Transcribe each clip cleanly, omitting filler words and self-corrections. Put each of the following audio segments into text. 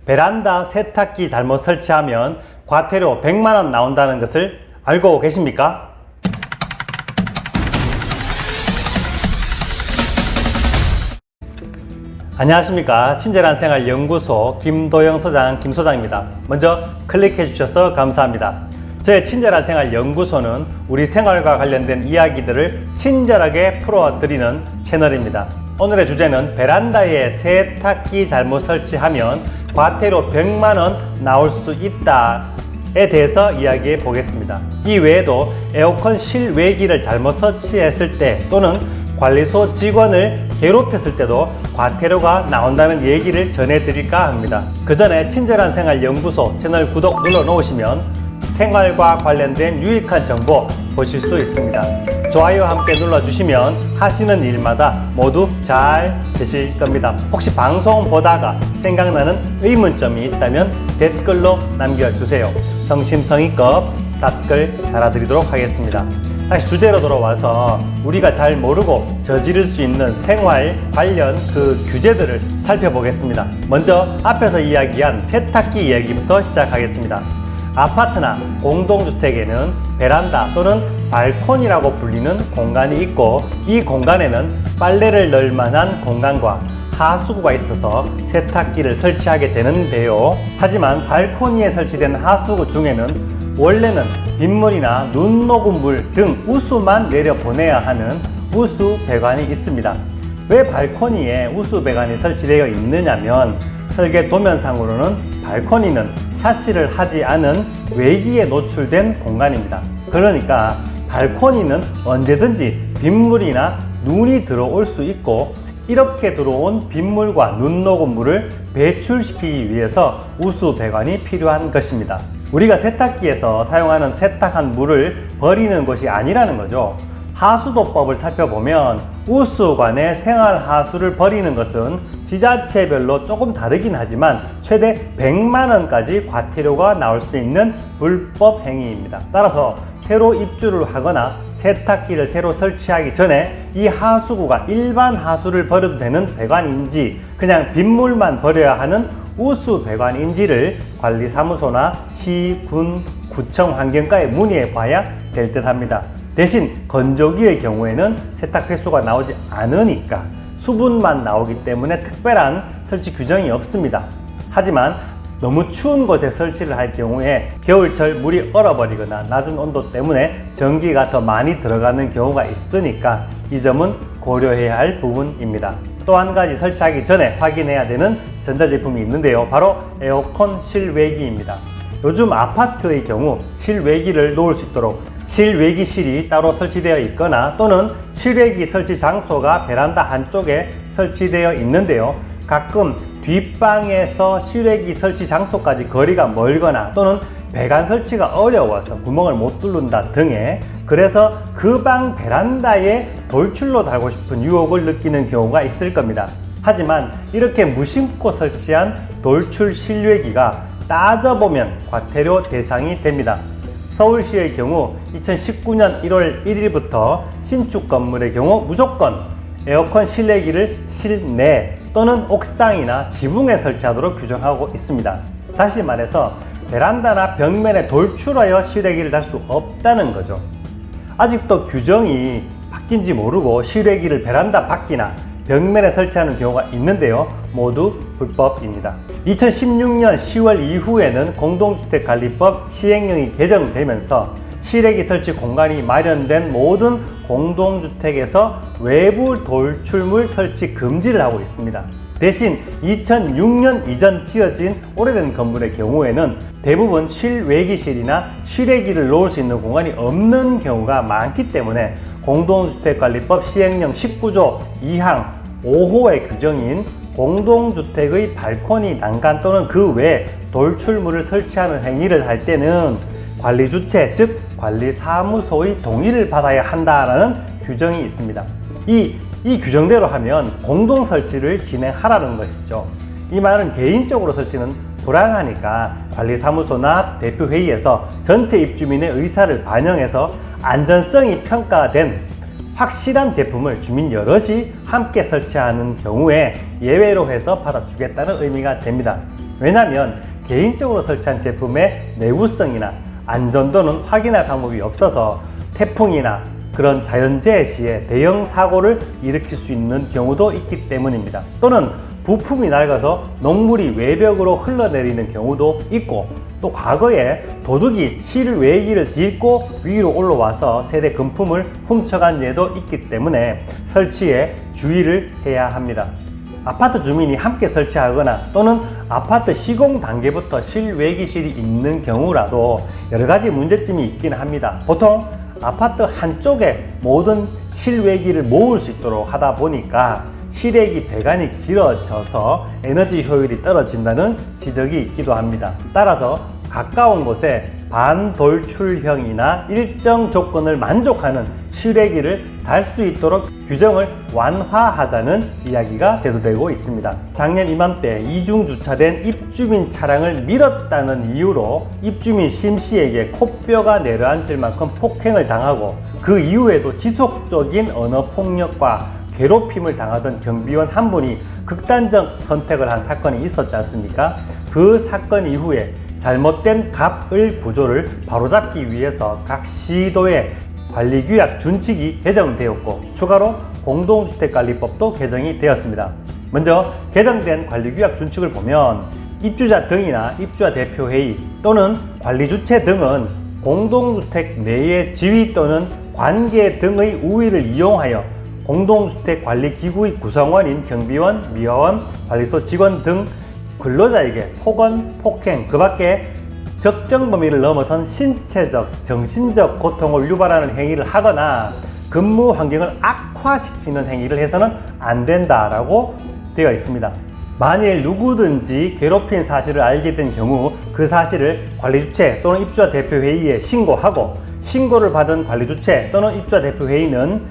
베란다 세탁기 잘못 설치하면 과태료 100만원 나온다는 것을 알고 계십니까? 안녕하십니까. 친절한 생활 연구소 김도영 소장 김소장입니다. 먼저 클릭해 주셔서 감사합니다. 저의 친절한 생활 연구소는 우리 생활과 관련된 이야기들을 친절하게 풀어드리는 채널입니다. 오늘의 주제는 베란다에 세탁기 잘못 설치하면 과태료 100만원 나올 수 있다에 대해서 이야기해 보겠습니다. 이 외에도 에어컨 실외기를 잘못 설치했을 때 또는 관리소 직원을 괴롭혔을 때도 과태료가 나온다는 얘기를 전해드릴까 합니다. 그 전에 친절한 생활 연구소 채널 구독 눌러 놓으시면 생활과 관련된 유익한 정보 보실 수 있습니다. 좋아요 함께 눌러주시면 하시는 일마다 모두 잘 되실 겁니다. 혹시 방송 보다가 생각나는 의문점이 있다면 댓글로 남겨주세요. 성심성의껏 답글 달아드리도록 하겠습니다. 다시 주제로 돌아와서 우리가 잘 모르고 저지를 수 있는 생활 관련 그 규제들을 살펴보겠습니다. 먼저 앞에서 이야기한 세탁기 이야기부터 시작하겠습니다. 아파트나 공동주택에는 베란다 또는 발코니라고 불리는 공간이 있고, 이 공간에는 빨래를 넣을 만한 공간과 하수구가 있어서 세탁기를 설치하게 되는데요. 하지만 발코니에 설치된 하수구 중에는 원래는 빗물이나 눈 녹은 물 등 우수만 내려보내야 하는 우수 배관이 있습니다. 왜 발코니에 우수 배관이 설치되어 있느냐면 설계 도면상으로는 발코니는 샤시를 하지 않은 외기에 노출된 공간입니다. 그러니까 발코니는 언제든지 빗물이나 눈이 들어올 수 있고, 이렇게 들어온 빗물과 눈 녹은 물을 배출시키기 위해서 우수 배관이 필요한 것입니다. 우리가 세탁기에서 사용하는 세탁한 물을 버리는 것이 아니라는 거죠. 하수도법을 살펴보면 우수관에 생활하수를 버리는 것은 지자체별로 조금 다르긴 하지만 최대 100만원까지 과태료가 나올 수 있는 불법 행위입니다. 따라서 새로 입주를 하거나 세탁기를 새로 설치하기 전에 이 하수구가 일반 하수를 버려도 되는 배관인지 그냥 빗물만 버려야 하는 우수 배관인지를 관리사무소나 시, 군, 구청 환경과에 문의해 봐야 될 듯 합니다. 대신 건조기의 경우에는 세탁 횟수가 나오지 않으니까 수분만 나오기 때문에 특별한 설치 규정이 없습니다. 하지만 너무 추운 곳에 설치를 할 경우에 겨울철 물이 얼어버리거나 낮은 온도 때문에 전기가 더 많이 들어가는 경우가 있으니까 이 점은 고려해야 할 부분입니다. 또 한 가지 설치하기 전에 확인해야 되는 전자제품이 있는데요. 바로 에어컨 실외기입니다. 요즘 아파트의 경우 실외기를 놓을 수 있도록 실외기실이 따로 설치되어 있거나 또는 실외기 설치 장소가 베란다 한쪽에 설치되어 있는데요. 가끔 뒷방에서 실외기 설치 장소까지 거리가 멀거나 또는 배관 설치가 어려워서 구멍을 못 뚫는다 등의, 그래서 그 방 베란다에 돌출로 달고 싶은 유혹을 느끼는 경우가 있을 겁니다. 하지만 이렇게 무심코 설치한 돌출 실외기가 따져보면 과태료 대상이 됩니다. 서울시의 경우 2019년 1월 1일부터 신축 건물의 경우 무조건 에어컨 실외기를 실내 또는 옥상이나 지붕에 설치하도록 규정하고 있습니다. 다시 말해서 베란다나 벽면에 돌출하여 실외기를 달 수 없다는 거죠. 아직도 규정이 바뀐지 모르고 실외기를 베란다 밖이나 벽면에 설치하는 경우가 있는데요. 모두 불법입니다. 2016년 10월 이후에는 공동주택관리법 시행령이 개정되면서 실외기 설치 공간이 마련된 모든 공동주택에서 외부 돌출물 설치 금지를 하고 있습니다. 대신 2006년 이전 지어진 오래된 건물의 경우에는 대부분 실외기실이나 실외기를 놓을 수 있는 공간이 없는 경우가 많기 때문에 공동주택관리법 시행령 19조 2항 5호의 규정인 공동주택의 발코니 난간 또는 그 외 돌출물을 설치하는 행위를 할 때는 관리주체 즉 관리사무소의 동의를 받아야 한다는 규정이 있습니다. 이 규정대로 하면 공동설치를 진행하라는 것이죠. 이 말은 개인적으로 설치는 불안하니까 관리사무소나 대표회의에서 전체 입주민의 의사를 반영해서 안전성이 평가된 확실한 제품을 주민 여럿이 함께 설치하는 경우에 예외로 해서 받아주겠다는 의미가 됩니다. 왜냐하면 개인적으로 설치한 제품의 내구성이나 안전도는 확인할 방법이 없어서 태풍이나 그런 자연재해 시에 대형 사고를 일으킬 수 있는 경우도 있기 때문입니다. 또는 부품이 낡아서 녹물이 외벽으로 흘러내리는 경우도 있고, 또 과거에 도둑이 실외기를 딛고 위로 올라와서 세대 금품을 훔쳐간 예도 있기 때문에 설치에 주의를 해야 합니다. 아파트 주민이 함께 설치하거나 또는 아파트 시공 단계부터 실외기실이 있는 경우라도 여러 가지 문제점이 있긴 합니다. 보통 아파트 한쪽에 모든 실외기를 모을 수 있도록 하다 보니까 실외기 배관이 길어져서 에너지 효율이 떨어진다는 지적이 있기도 합니다. 따라서 가까운 곳에 반돌출형이나 일정 조건을 만족하는 실외기를 달 수 있도록 규정을 완화하자는 이야기가 대두되고 있습니다. 작년 이맘때 이중주차된 입주민 차량을 밀었다는 이유로 입주민 심씨에게 코뼈가 내려앉을 만큼 폭행을 당하고, 그 이후에도 지속적인 언어폭력과 괴롭힘을 당하던 경비원 한 분이 극단적 선택을 한 사건이 있었지 않습니까? 그 사건 이후에 잘못된 갑을 구조를 바로잡기 위해서 각 시도의 관리규약 준칙이 개정되었고, 추가로 공동주택관리법도 개정이 되었습니다. 먼저 개정된 관리규약 준칙을 보면 입주자 등이나 입주자 대표회의 또는 관리주체 등은 공동주택 내의 지위 또는 관계 등의 우위를 이용하여 공동주택관리기구의 구성원인 경비원, 미화원, 관리소 직원 등 근로자에게 폭언, 폭행, 그 밖에 적정 범위를 넘어선 신체적, 정신적 고통을 유발하는 행위를 하거나 근무 환경을 악화시키는 행위를 해서는 안 된다라고 되어 있습니다. 만일 누구든지 괴롭힌 사실을 알게 된 경우 그 사실을 관리주체 또는 입주자 대표회의에 신고하고, 신고를 받은 관리주체 또는 입주자 대표회의는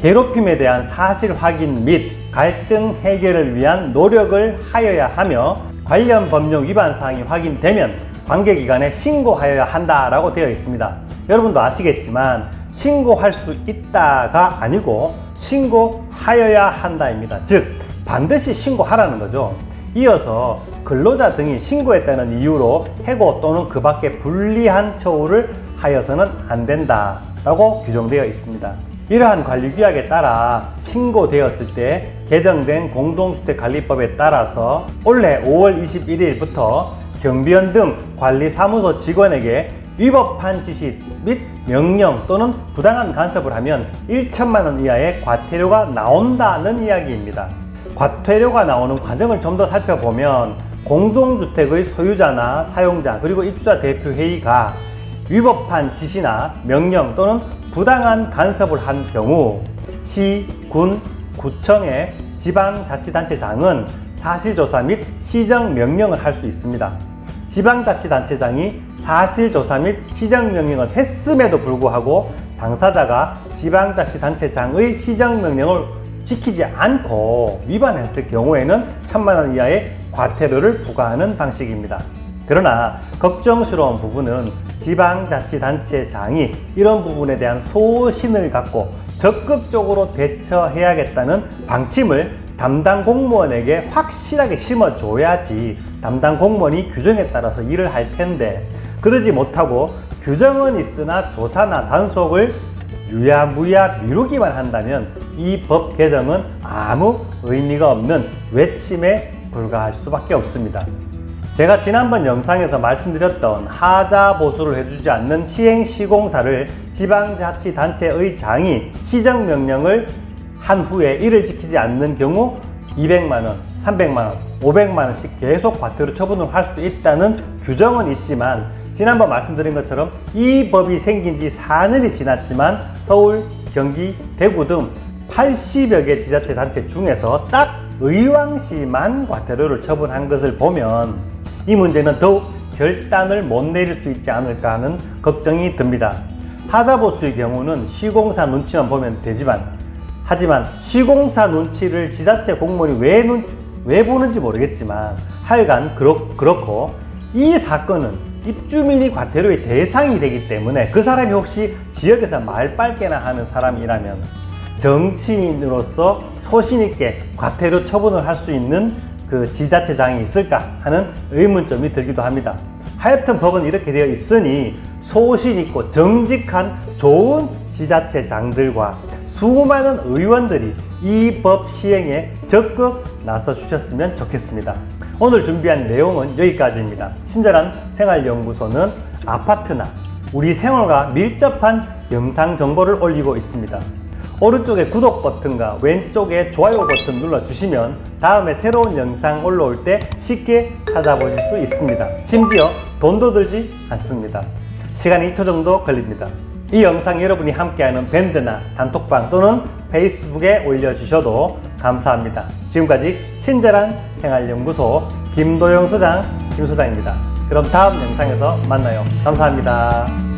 괴롭힘에 대한 사실 확인 및 갈등 해결을 위한 노력을 하여야 하며, 관련 법령 위반 사항이 확인되면 관계기관에 신고하여야 한다라고 되어 있습니다. 여러분도 아시겠지만 신고할 수 있다가 아니고 신고하여야 한다입니다. 즉 반드시 신고하라는 거죠. 이어서 근로자 등이 신고했다는 이유로 해고 또는 그 밖에 불리한 처우를 하여서는 안 된다라고 규정되어 있습니다. 이러한 관리규약에 따라 신고되었을 때 개정된 공동주택관리법에 따라서 올해 5월 21일부터 경비원 등 관리사무소 직원에게 위법한 지시 및 명령 또는 부당한 간섭을 하면 1천만 원 이하의 과태료가 나온다는 이야기입니다. 과태료가 나오는 과정을 좀 더 살펴보면 공동주택의 소유자나 사용자 그리고 입주자 대표회의가 위법한 지시나 명령 또는 부당한 간섭을 한 경우 시, 군, 구청의 지방자치단체장은 사실조사 및 시정명령을 할 수 있습니다. 지방자치단체장이 사실조사 및 시정명령을 했음에도 불구하고 당사자가 지방자치단체장의 시정명령을 지키지 않고 위반했을 경우에는 1,000만 원 이하의 과태료를 부과하는 방식입니다. 그러나 걱정스러운 부분은 지방자치단체장이 이런 부분에 대한 소신을 갖고 적극적으로 대처해야겠다는 방침을 담당 공무원에게 확실하게 심어줘야지 담당 공무원이 규정에 따라서 일을 할 텐데, 그러지 못하고 규정은 있으나 조사나 단속을 유야무야 미루기만 한다면 이 법 개정은 아무 의미가 없는 외침에 불과할 수밖에 없습니다. 제가 지난번 영상에서 말씀드렸던 하자 보수를 해주지 않는 시행시공사를 지방자치단체의 장이 시정명령을 한 후에 이를 지키지 않는 경우 200만원, 300만원, 500만원씩 계속 과태료 처분을 할 수 있다는 규정은 있지만, 지난번 말씀드린 것처럼 이 법이 생긴 지 4년이 지났지만 서울, 경기, 대구 등 80여 개 지자체단체 중에서 딱 의왕시만 과태료를 처분한 것을 보면 이 문제는 더욱 결단을 못 내릴 수 있지 않을까 하는 걱정이 듭니다. 하자보수의 경우는 시공사 눈치만 보면 하지만 시공사 눈치를 지자체 공무원이 왜 보는지 모르겠지만 하여간 그렇고, 이 사건은 입주민이 과태료의 대상이 되기 때문에 그 사람이 혹시 지역에서 말빨개나 하는 사람이라면 정치인으로서 소신있게 과태료 처분을 할 수 있는 그 지자체장이 있을까 하는 의문점이 들기도 합니다. 하여튼 법은 이렇게 되어 있으니 소신 있고 정직한 좋은 지자체장들과 수많은 의원들이 이 법 시행에 적극 나서 주셨으면 좋겠습니다. 오늘 준비한 내용은 여기까지입니다. 친절한 생활연구소는 아파트나 우리 생활과 밀접한 영상 정보를 올리고 있습니다. 오른쪽에 구독 버튼과 왼쪽에 좋아요 버튼 눌러주시면 다음에 새로운 영상 올라올 때 쉽게 찾아보실 수 있습니다. 심지어 돈도 들지 않습니다. 시간이 2초 정도 걸립니다. 이 영상 여러분이 함께하는 밴드나 단톡방 또는 페이스북에 올려주셔도 감사합니다. 지금까지 친절한 생활연구소 김도영 소장, 김 소장입니다. 그럼 다음 영상에서 만나요. 감사합니다.